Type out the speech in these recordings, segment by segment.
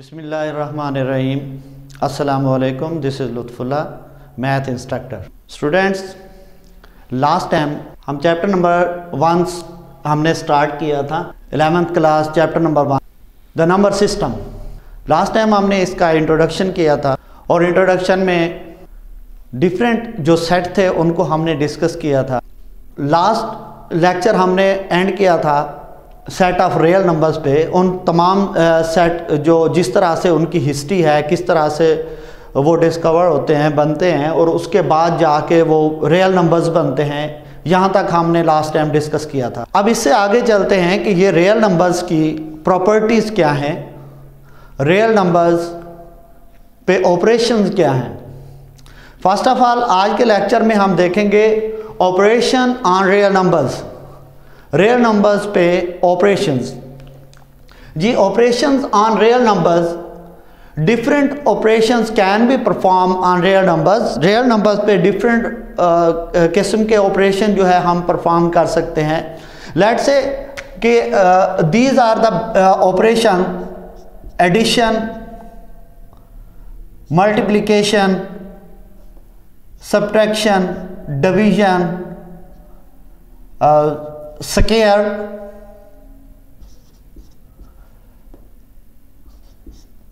बिस्मिल्लाहिर्रहमानिर्रहीम। अस्सलामुअलैकुम। This is Lutfullah, math instructor. Students, last time हम चैप्टर नंबर 1 हमने स्टार्ट किया था, 11th class chapter number 1 the number system. Last time हमने इसका इंट्रोडक्शन किया था और इंट्रोडक्शन में डिफरेंट जो सेट थे उनको हमने डिस्कस किया था। लास्ट लेक्चर हमने एंड किया था सेट ऑफ रियल नंबर्स पे, उन तमाम सेट जो जिस तरह से उनकी हिस्ट्री है, किस तरह से वो डिस्कवर होते हैं, बनते हैं और उसके बाद जाके वो रियल नंबर्स बनते हैं। यहाँ तक हमने लास्ट टाइम डिस्कस किया था। अब इससे आगे चलते हैं कि ये रियल नंबर्स की प्रॉपर्टीज़ क्या हैं, रियल नंबर्स पे ऑपरेशंस क्या हैं। फर्स्ट ऑफ ऑल आज के लेक्चर में हम देखेंगे operation on real numbers, real numbers पे ऑपरेशंस। जी, operations on real numbers, different operations can be perform on real numbers. Real numbers पे डिफरेंट किस्म के ऑपरेशन जो है हम परफॉर्म कर सकते हैं। लेट्स से कि these are the operation: addition, multiplication, subtraction, division, square,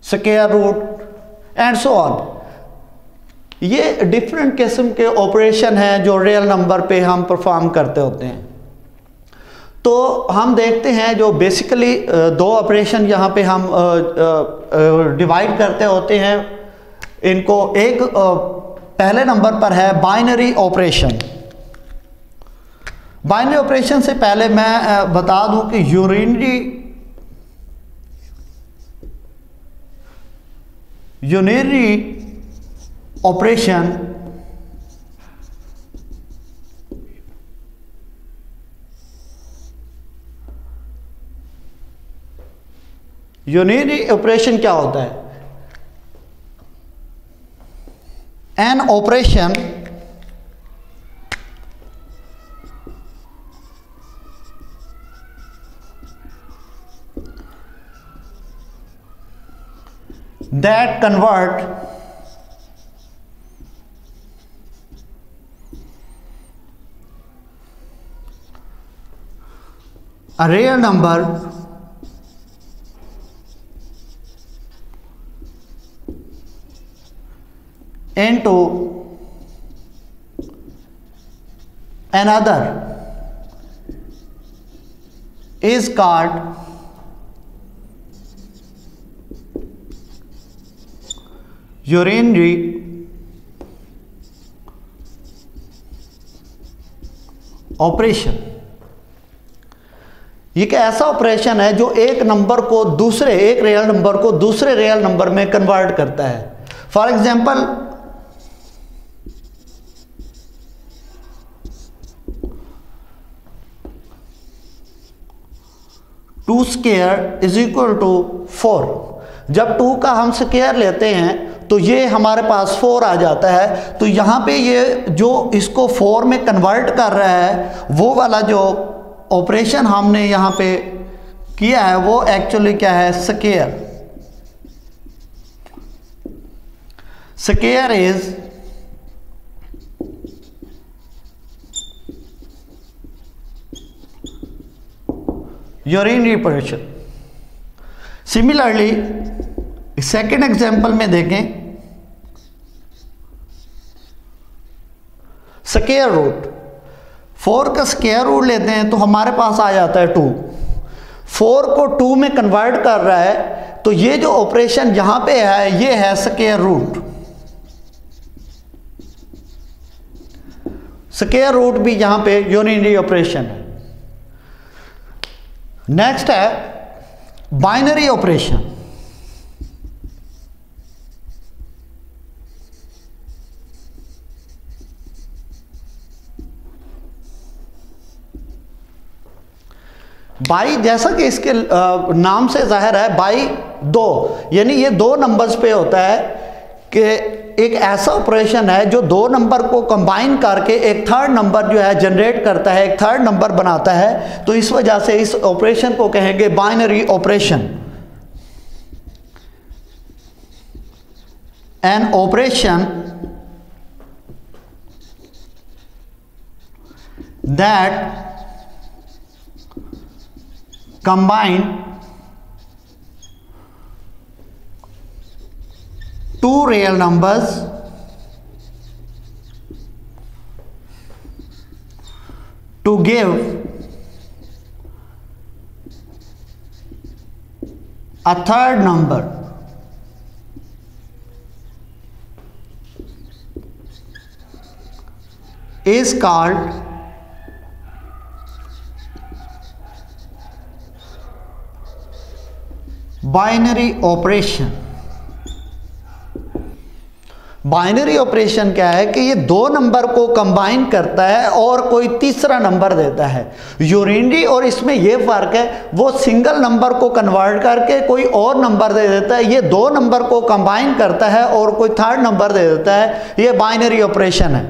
square root and so on. ये डिफरेंट किस्म के ऑपरेशन हैं जो रियल नंबर पे हम परफॉर्म करते होते हैं। तो हम देखते हैं जो बेसिकली दो ऑपरेशन यहाँ पे हम डिवाइड करते होते हैं इनको। एक पहले नंबर पर है बाइनरी ऑपरेशन। बाइनरी ऑपरेशन से पहले मैं बता दूं कि यूनिटरी ऑपरेशन क्या होता है? An operation that convert a real number into another is called unitary operation. ये एक ऐसा ऑपरेशन है जो एक नंबर को दूसरे, एक रियल नंबर को दूसरे रियल नंबर में कन्वर्ट करता है। For example, two square is equal to 4। जब 2 का हम स्क्वायर लेते हैं तो ये हमारे पास 4 आ जाता है। तो यहाँ पे ये जो इसको 4 में कन्वर्ट कर रहा है, वो वाला जो ऑपरेशन हमने यहाँ पे किया है वो एक्चुअली क्या है? Square. Square is unitary operation. Similarly second example में देखें, स्क्वायर रूट। 4 का स्क्वायर रूट लेते हैं तो हमारे पास आ जाता है 2। 4 को 2 में कन्वर्ट कर रहा है, तो ये जो ऑपरेशन यहां पे है ये है स्क्वायर रूट। स्क्वायर रूट भी यहां पे यूनिटरी ऑपरेशन है। नेक्स्ट है बाइनरी ऑपरेशन। बाई, जैसा कि इसके नाम से जाहिर है, बाई 2, यानी ये 2 नंबर्स पे होता है कि एक ऐसा ऑपरेशन है जो 2 नंबर को कंबाइन करके एक थर्ड नंबर जो है जनरेट करता है, एक थर्ड नंबर बनाता है। तो इस वजह से इस ऑपरेशन को कहेंगे binary operation. an operation that combine two real numbers to give a third number is called binary operation. Binary operation क्या है कि ये दो नंबर को कंबाइन करता है और कोई तीसरा नंबर देता है। यूनिटी और इसमें ये फर्क है, वो सिंगल नंबर को कन्वर्ट करके कोई और नंबर दे देता है, ये दो नंबर को कंबाइन करता है और कोई थर्ड नंबर दे देता है। ये बाइनरी ऑपरेशन है।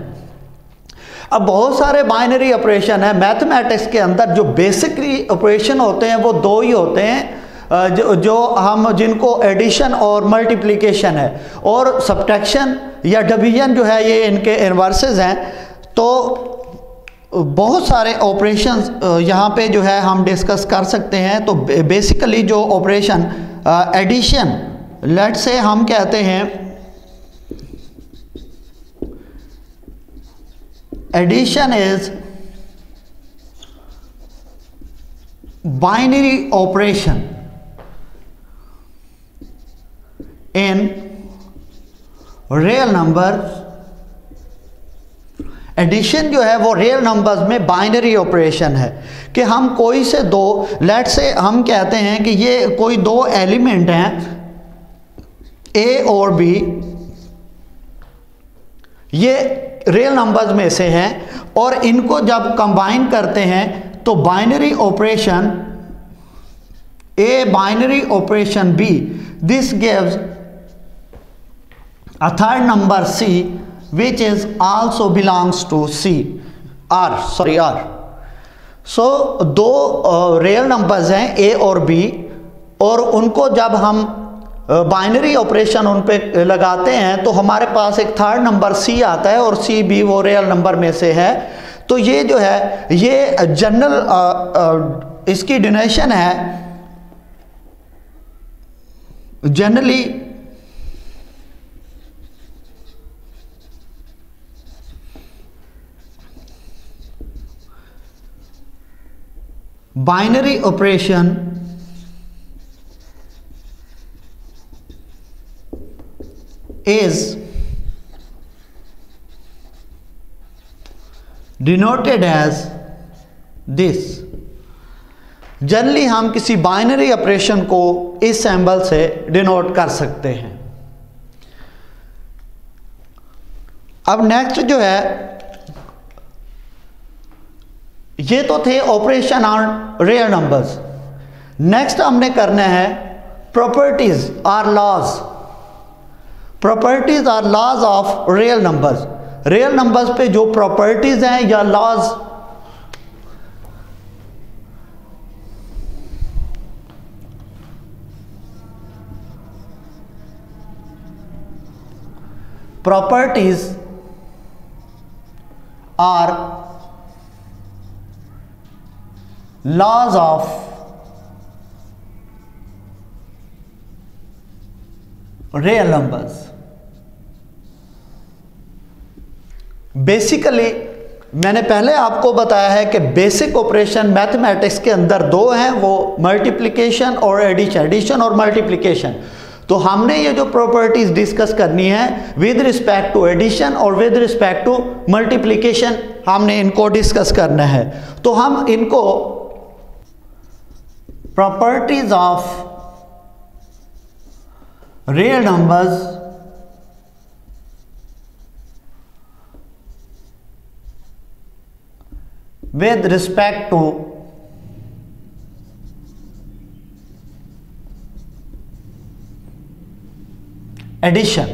अब बहुत सारे बाइनरी ऑपरेशन है मैथमेटिक्स के अंदर। जो बेसिकली ऑपरेशन होते हैं वो दो ही होते हैं, जो हम जिनको एडिशन और मल्टीप्लिकेशन है, और सब्ट्रैक्शन या डिवीजन जो है ये इनके इन्वर्सेस हैं। तो बहुत सारे ऑपरेशंस यहाँ पे जो है हम डिस्कस कर सकते हैं। तो बेसिकली जो ऑपरेशन एडिशन, लेट्स से हम कहते हैं addition is binary operation in real number. Addition जो है वो रियल नंबर्स में बाइनरी ऑपरेशन है कि हम कोई से दो, लेट्स से हम कहते हैं कि ये कोई दो एलिमेंट हैं ए और बी, ये रियल नंबर्स में से हैं और इनको जब कंबाइन करते हैं तो binary operation A binary operation B, this gives a third number C which is also belongs to C R. So दो रियल नंबर्स हैं A और B और उनको जब हम बाइनरी ऑपरेशन उन पे लगाते हैं तो हमारे पास एक थर्ड नंबर C आता है और C भी वो रियल नंबर में से है। तो ये जो है ये जनरल इसकी डिनोशन है, generally binary operation is denoted as this। Generally हम किसी बाइनरी ऑपरेशन को इस सिंबल से डिनोट कर सकते हैं। अब नेक्स्ट जो है, ये तो थे operation on real numbers. Next हमने करना है properties or laws. Properties or laws of real numbers. Real numbers पे जो प्रॉपर्टीज हैं या laws, properties or laws of real numbers. Basically मैंने पहले आपको बताया है कि बेसिक ऑपरेशन मैथमेटिक्स के अंदर दो हैं, वो मल्टीप्लिकेशन और एडिशन, एडिशन और मल्टीप्लिकेशन। तो हमने ये जो प्रॉपर्टीज डिस्कस करनी है विद रिस्पेक्ट टू एडिशन और विद रिस्पेक्ट टू मल्टीप्लिकेशन, हमने इनको डिस्कस करना है। तो हम इनको properties of real numbers with respect to addition।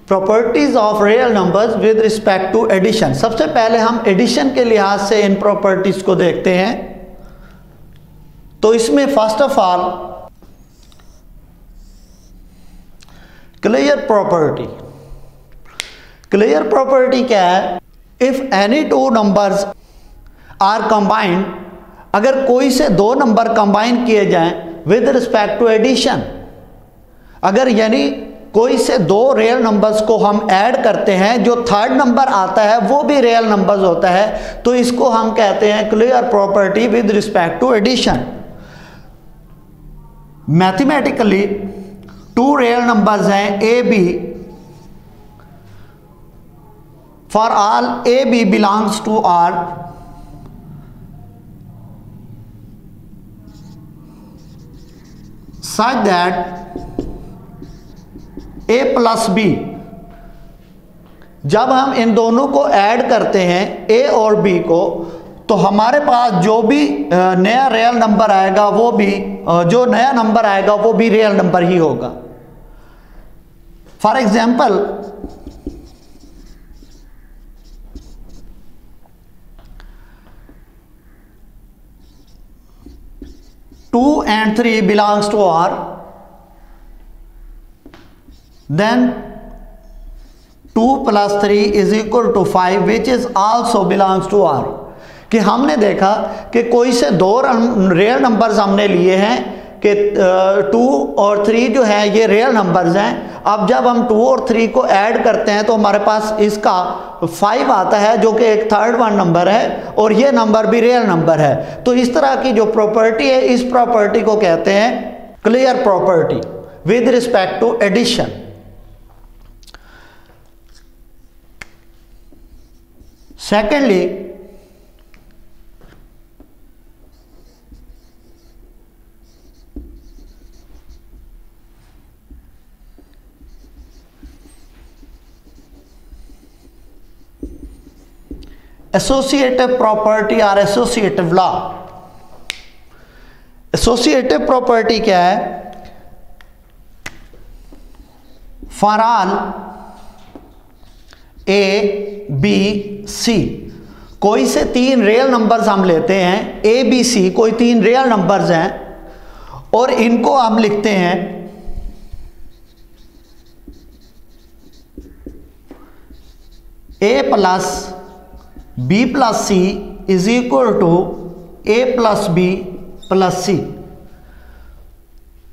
Properties of real numbers with respect to addition. सबसे पहले हम एडिशन के लिहाज से इन प्रॉपर्टीज को देखते हैं। तो इसमें first of all closure property, closure property क्या है? If any two numbers are combined, अगर कोई से दो नंबर कंबाइन किए जाएं विद रिस्पेक्ट टू एडिशन, अगर यानी कोई से दो रियल नंबर्स को हम ऐड करते हैं, जो थर्ड नंबर आता है वो भी रियल नंबर्स होता है, तो इसको हम कहते हैं clear property with respect to addition. Mathematically two real numbers हैं A B, for all A B belongs to R, such that A plus B, जब हम इन दोनों को ऐड करते हैं ए और बी को, तो हमारे पास जो भी नया रियल नंबर आएगा वो भी जो नया नंबर आएगा वो भी रियल नंबर ही होगा। For example, two and three belongs to R, then 2 + 3 = 5 which is also belongs to R. कि हमने देखा कि कोई से दो रियल नंबर्स हमने लिए हैं कि 2 और 3 जो है ये रियल नंबर्स हैं। अब जब हम 2 और 3 को ऐड करते हैं तो हमारे पास इसका 5 आता है जो कि एक थर्ड वन नंबर है और ये नंबर भी रियल नंबर है। तो इस तरह की जो प्रॉपर्टी है, इस प्रॉपर्टी को कहते हैं clear property with respect to addition. Secondly, associative property और एसोसिएटिव लॉ। एसोसिएटिव प्रॉपर्टी क्या है? For all A B C, कोई से तीन रियल नंबर्स हम लेते हैं ए बी सी, कोई तीन रियल नंबर्स हैं और इनको हम लिखते हैं A plus B plus C is equal to A plus B plus C.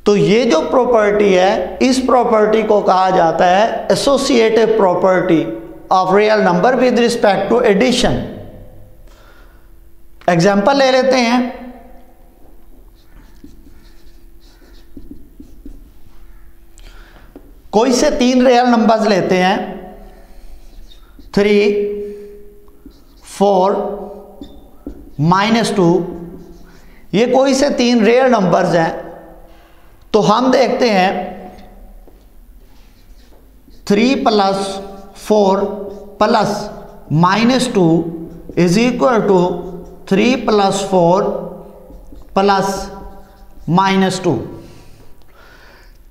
तो ये जो प्रॉपर्टी है, इस प्रॉपर्टी को कहा जाता है associative property of real number with respect to addition. Example ले लेते हैं। कोई से तीन रियल नंबर्स लेते हैं 3, 4, -2। ये कोई से तीन रियल नंबर्स हैं, तो हम देखते हैं 3 + 4 + -2 इज इक्वल टू 3 + 4 + -2।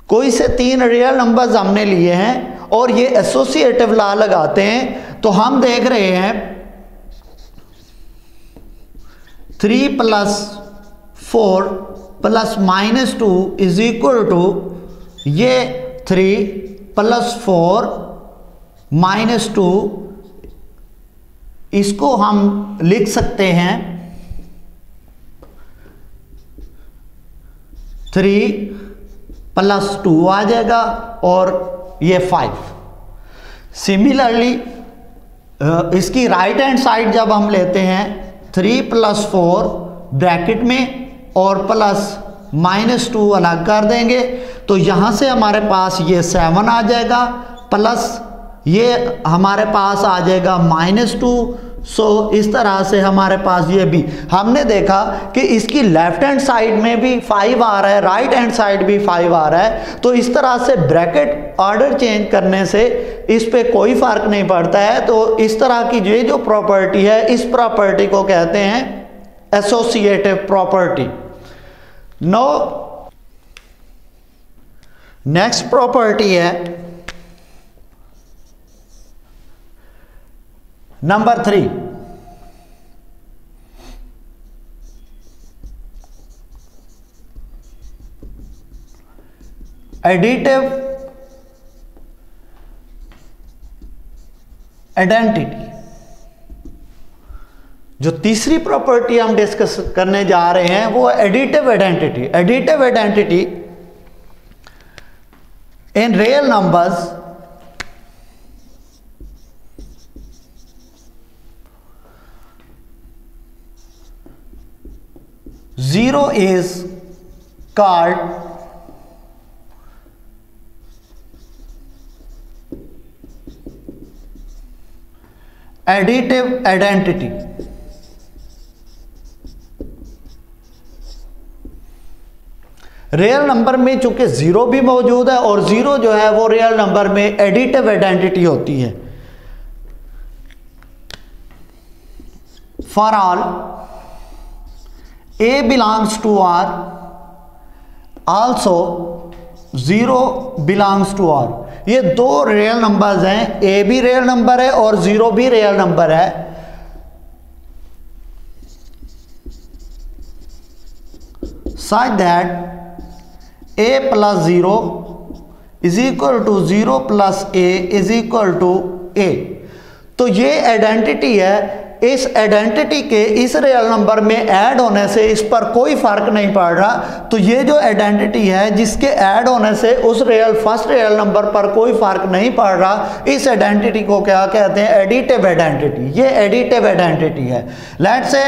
कोई से तीन रियल नंबर्स हमने लिए हैं और ये एसोसिएटिव लॉ लगाते हैं, तो हम देख रहे हैं 3 + 4 + -2 इज इक्वल टू ये 3 + 4 -2, इसको हम लिख सकते हैं 3 + 2 आ जाएगा और ये 5। सिमिलरली इसकी राइट हैंड साइड जब हम लेते हैं 3 + 4 ब्रैकेट में और +-2 अलग कर देंगे, तो यहाँ से हमारे पास ये 7 आ जाएगा, प्लस ये हमारे पास आ जाएगा -2। सो इस तरह से हमारे पास ये भी हमने देखा कि इसकी लेफ्ट हैंड साइड में भी 5 आ रहा है, राइट हैंड साइड भी 5 आ रहा है। तो इस तरह से ब्रैकेट ऑर्डर चेंज करने से इस पे कोई फर्क नहीं पड़ता है। तो इस तरह की ये जो प्रॉपर्टी है, इस प्रॉपर्टी को कहते हैं associative property. Now next property है नंबर 3। Additive identity. जो तीसरी प्रॉपर्टी हम डिस्कस करने जा रहे हैं वो additive identity. Additive identity in real numbers zero is called additive identity। Real number में चूंकि जीरो भी मौजूद है और जीरो जो है वो रियल नंबर में एडिटिव आइडेंटिटी होती है। For all A belongs to R, also 0 belongs to R। ये दो रियल नंबर्स हैं, A भी रियल नंबर है और 0 भी रियल नंबर है। such that A plus 0 is equal to 0 plus A is equal to A। तो ये आइडेंटिटी है, इस आइडेंटिटी के इस रियल नंबर में ऐड होने से इस पर कोई फर्क नहीं पड़ रहा। तो ये जो आइडेंटिटी है जिसके ऐड होने से उस फर्स्ट रियल नंबर पर कोई फर्क नहीं पड़ रहा, इस आइडेंटिटी को क्या कहते हैं? Additive identity. ये एडिटिव आइडेंटिटी है। लेट्स से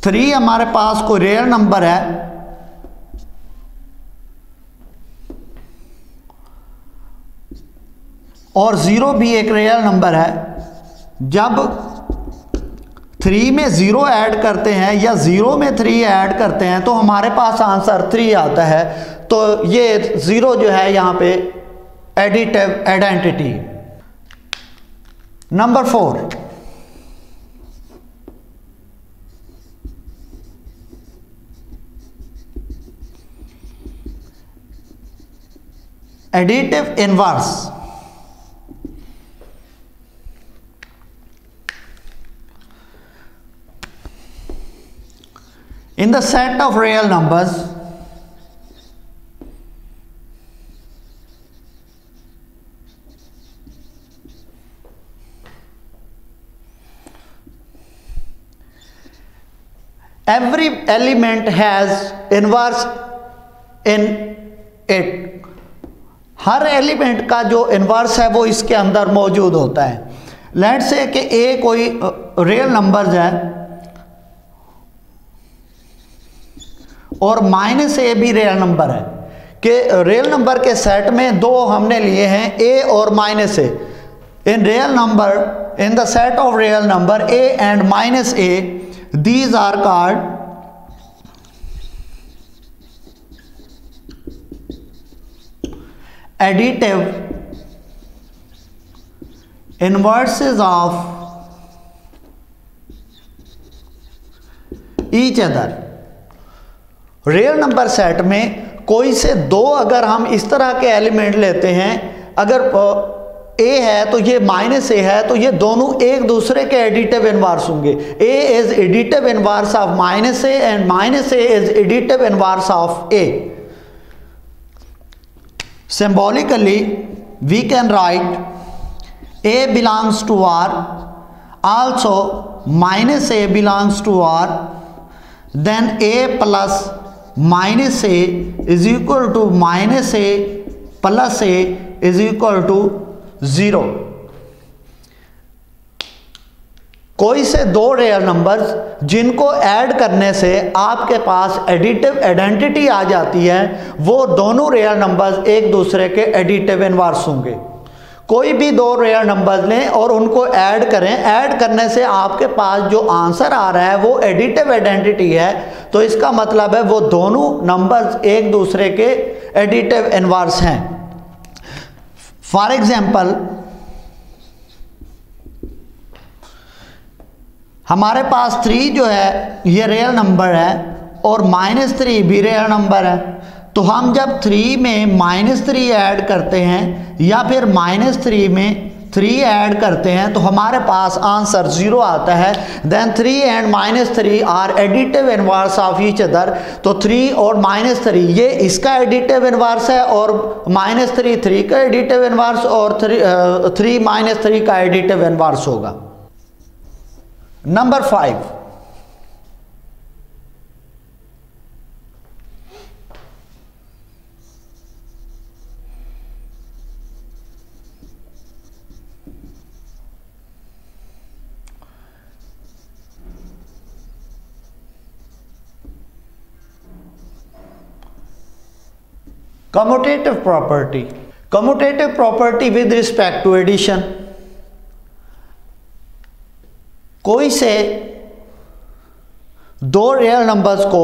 3 हमारे पास कोई रियल नंबर है और 0 भी एक रियल नंबर है। जब 3 में 0 ऐड करते हैं या 0 में 3 ऐड करते हैं तो हमारे पास आंसर 3 आता है। तो ये 0 जो है यहाँ पे additive identity. Number 4, additive inverse. In the set of real numbers, every element has inverse in it। Her element का जो इन्वर्स है वो इसके अंदर मौजूद होता है। लेट्स से कि ए कोई रियल नंबर्स है और माइनस ए भी रियल नंबर है, कि रियल नंबर के सेट में दो हमने लिए हैं, ए और minus A. In real number, in the set of real number A and minus A, these are called additive inverses of each other. Real number set में कोई से दो अगर हम इस तरह के एलिमेंट लेते हैं, अगर ए है तो ये माइनस ए है, तो ये दोनों एक दूसरे के एडिटिव इनवर्स होंगे। A is additive inverse of minus A and minus A is additive inverse of A. Symbolically we can write A belongs to R, also minus A belongs to R, then A plus minus A is equal to minus A plus A is equal to 0। कोई से दो real numbers जिनको add करने से आपके पास additive identity आ जाती है, वो दोनों रियल नंबर्स एक दूसरे के एडिटिव इनवर्स होंगे। कोई भी दो रियल नंबर्स लें और उनको ऐड करें, ऐड करने से आपके पास जो आंसर आ रहा है वो एडिटिव आइडेंटिटी है। तो इसका मतलब है वो दोनों नंबर्स एक दूसरे के एडिटिव इनवर्स हैं। फॉर एग्जाम्पल, हमारे पास 3 जो है ये रियल नंबर है और -3 भी रियल नंबर है। तो हम जब 3 में -3 ऐड करते हैं या फिर -3 में 3 ऐड करते हैं तो हमारे पास आंसर 0 आता है। Then 3 and -3 are additive inverse of each other. तो 3 और -3 ये इसका एडिटिव इनवर्स है और -3 3 का एडिटिव इनवर्स और 3 -3 का एडिटिव इनवर्स होगा। Number 5, commutative property. Commutative property with respect to addition. कोई से दो रियल नंबर्स को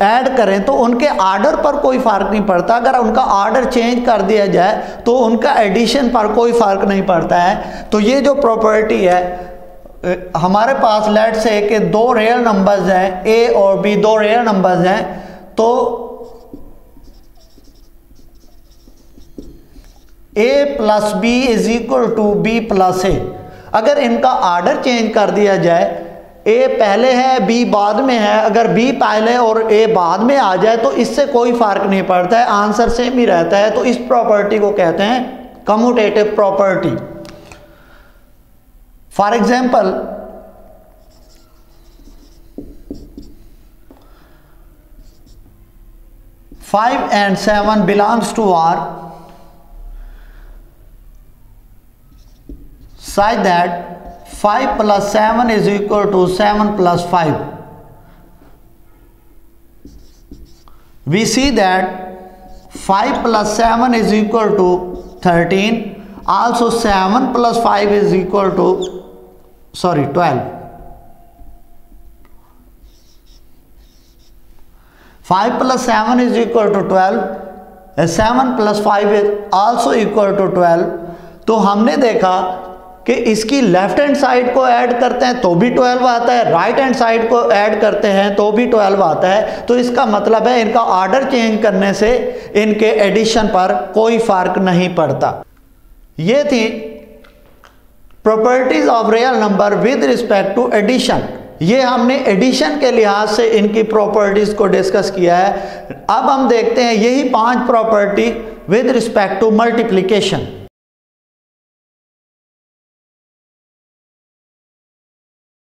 ऐड करें तो उनके आर्डर पर कोई फर्क नहीं पड़ता। अगर उनका आर्डर चेंज कर दिया जाए तो उनका एडिशन पर कोई फर्क नहीं पड़ता है। तो ये जो प्रॉपर्टी है, हमारे पास लेट से कि दो रियल नंबर्स हैं ए और बी, दो रियल नंबर्स हैं, तो a plus B is equal to B plus A. अगर इनका आर्डर चेंज कर दिया जाए, a पहले है b बाद में है, अगर b पहले और a बाद में आ जाए तो इससे कोई फर्क नहीं पड़ता है, आंसर सेम ही रहता है। तो इस प्रॉपर्टी को कहते हैं commutative property. For example, five and 7 belongs to R such that 5 plus 7 is equal to 7 plus 5. We see that 5 plus 7 is equal to 13. Also 7 plus 5 is equal to 12. 5 plus 7 is equal to 12. 7 plus 5 is also equal to 12. तो हमने देखा कि इसकी left hand side को add करते हैं तो भी 12 आता है, राइट हैंड साइड को ऐड करते हैं तो भी 12 आता है। तो इसका मतलब है इनका ऑर्डर चेंज करने से इनके एडिशन पर कोई फर्क नहीं पड़ता। ये थी properties of real number with respect to addition. ये हमने एडिशन के लिहाज से इनकी प्रॉपर्टीज को डिस्कस किया है। अब हम देखते हैं यही 5 property with respect to multiplication.